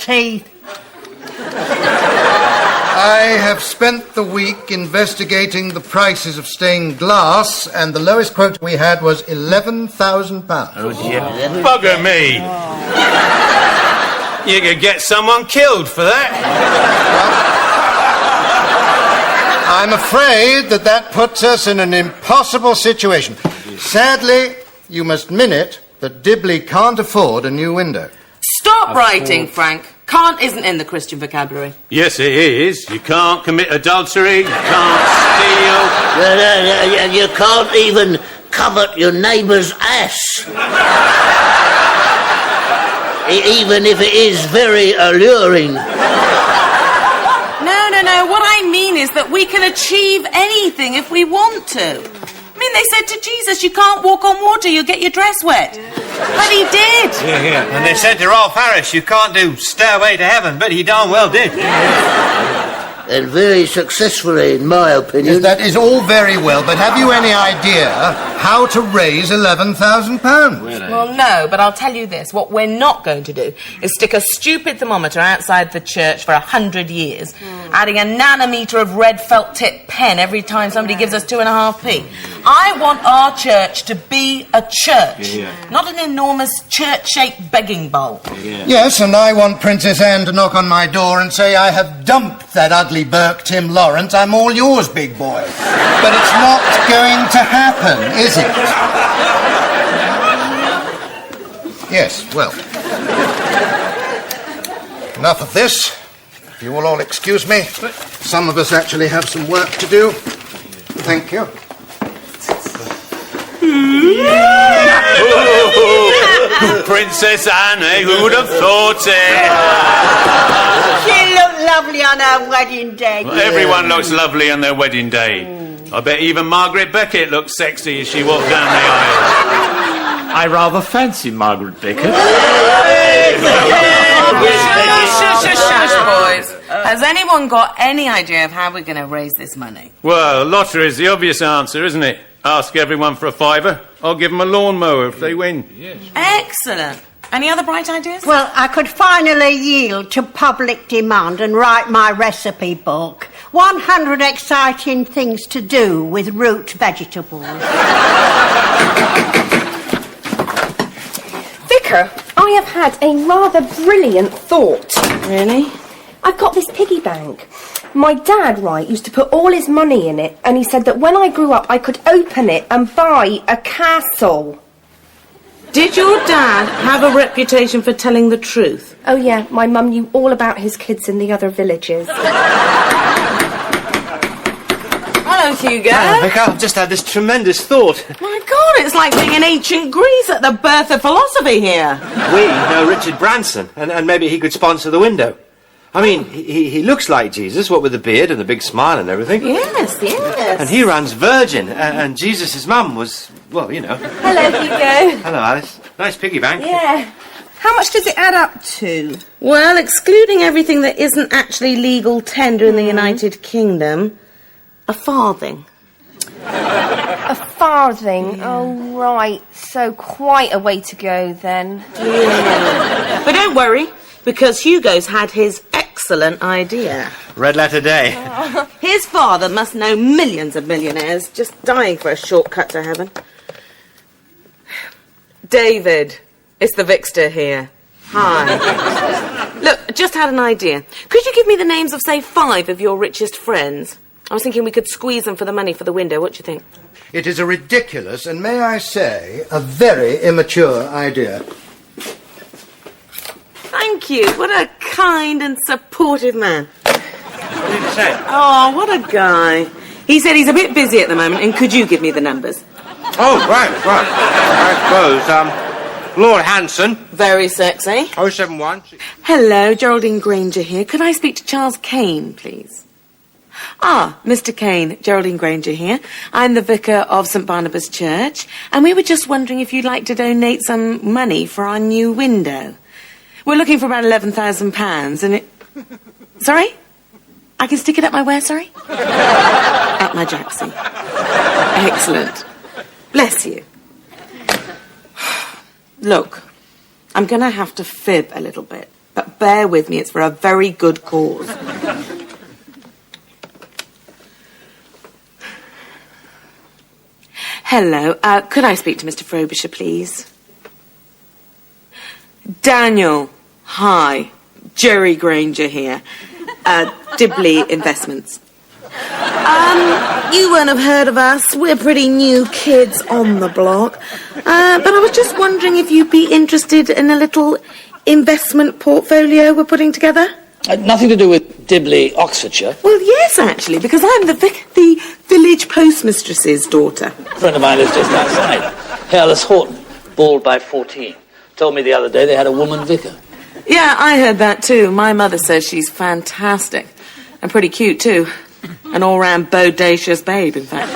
teeth. I have spent the week investigating the prices of stained glass, and the lowest quote we had was £11,000. Oh, bugger me. You could get someone killed for that. I'm afraid that puts us in an impossible situation. Sadly, you must minute that Dibley can't afford a new window. Stop writing, Frank. Can't isn't in the Christian vocabulary. Yes, it is. You can't commit adultery, you can't steal. You can't even covet your neighbour's ass. Even if it is very alluring. No. What I mean is that we can achieve anything if we want to. I mean, they said to Jesus, you can't walk on water, you'll get your dress wet. But he did. Yeah. And they said to Rolf Harris, you can't do Stairway to Heaven, but he darn well did. And very successfully, in my opinion. Yes, that is all very well, but have you any idea how to raise £11,000? Well, no, but I'll tell you this. What we're not going to do is stick a stupid thermometer outside the church for 100 years, adding a nanometer of red felt tip pen every time somebody gives us 2.5p. I want our church to be a church, not an enormous church-shaped begging bowl. Yes, and I want Princess Anne to knock on my door and say, I have dumped that ugly Burke Tim Lawrence, I'm all yours, big boy. But it's not going to happen, is it? Yes, well. Enough of this. If you will all excuse me, some of us actually have some work to do. Thank you. Princess Anne, who would have thought it? She looked lovely on her wedding day. Well, everyone looks lovely on their wedding day. I bet even Margaret Beckett looks sexy as she walked down the aisle. I rather fancy Margaret Beckett. Shush, boys. Has anyone got any idea of how we're going to raise this money? Well, lottery is the obvious answer, isn't it? Ask everyone for a £5. I'll give them a lawnmower if they win. Yes. Excellent. Any other bright ideas? Well, I could finally yield to public demand and write my recipe book. 100 exciting things to do with root vegetables. Vicar, I have had a rather brilliant thought. Really? I've got this piggy bank. My dad, used to put all his money in it, and he said that when I grew up I could open it and buy a castle. Did your dad have a reputation for telling the truth? Oh yeah, my mum knew all about his kids in the other villages. Hello, Hugo. Hello, Vicar. I've just had this tremendous thought. My God, it's like being in ancient Greece at the birth of philosophy here. We know Richard Branson, and maybe he could sponsor the window. I mean, he looks like Jesus, what with the beard and the big smile and everything. Yes. And he runs Virgin, and Jesus' mum was, well, you know. Hello, Hugo. Hello, Alice. Nice piggy bank. Yeah. How much does it add up to? Well, excluding everything that isn't actually legal tender in the United Kingdom, a farthing. A farthing? Oh, right. So quite a way to go, then. Yeah. But don't worry, because Hugo's had his excellent idea. Red letter day. His father must know millions of millionaires just dying for a shortcut to heaven. David, it's the Vixter here. Hi. Look, just had an idea. Could you give me the names of, say, 5 of your richest friends? I was thinking we could squeeze them for the money for the window. What do you think? It is a ridiculous, and may I say, a very immature idea. Thank you. What a kind and supportive man. What did he say? Oh, what a guy. He said he's a bit busy at the moment, and could you give me the numbers? Oh, right. I suppose, Lord Hanson. Very sexy. 071. Hello, Geraldine Granger here. Could I speak to Charles Kane, please? Ah, Mr. Kane, Geraldine Granger here. I'm the Vicar of St. Barnabas Church, and we were just wondering if you'd like to donate some money for our new window. We're looking for about £11,000, and it... Sorry? I can stick it up my where, sorry? Up my jacksie. Excellent. Bless you. Look, I'm going to have to fib a little bit. But bear with me, it's for a very good cause. Hello, could I speak to Mr. Frobisher, please? Daniel, hi. Jerry Granger here. Dibley Investments. You won't have heard of us. We're pretty new kids on the block. But I was just wondering if you'd be interested in a little investment portfolio we're putting together? Nothing to do with Dibley, Oxfordshire. Well, yes, actually, because I'm the village postmistress's daughter. A friend of mine lives just outside. Hairless Horton, bald by 14. Told me the other day they had a woman vicar. Yeah, I heard that too. My mother says she's fantastic. And pretty cute too. An all-round bodacious babe, in fact.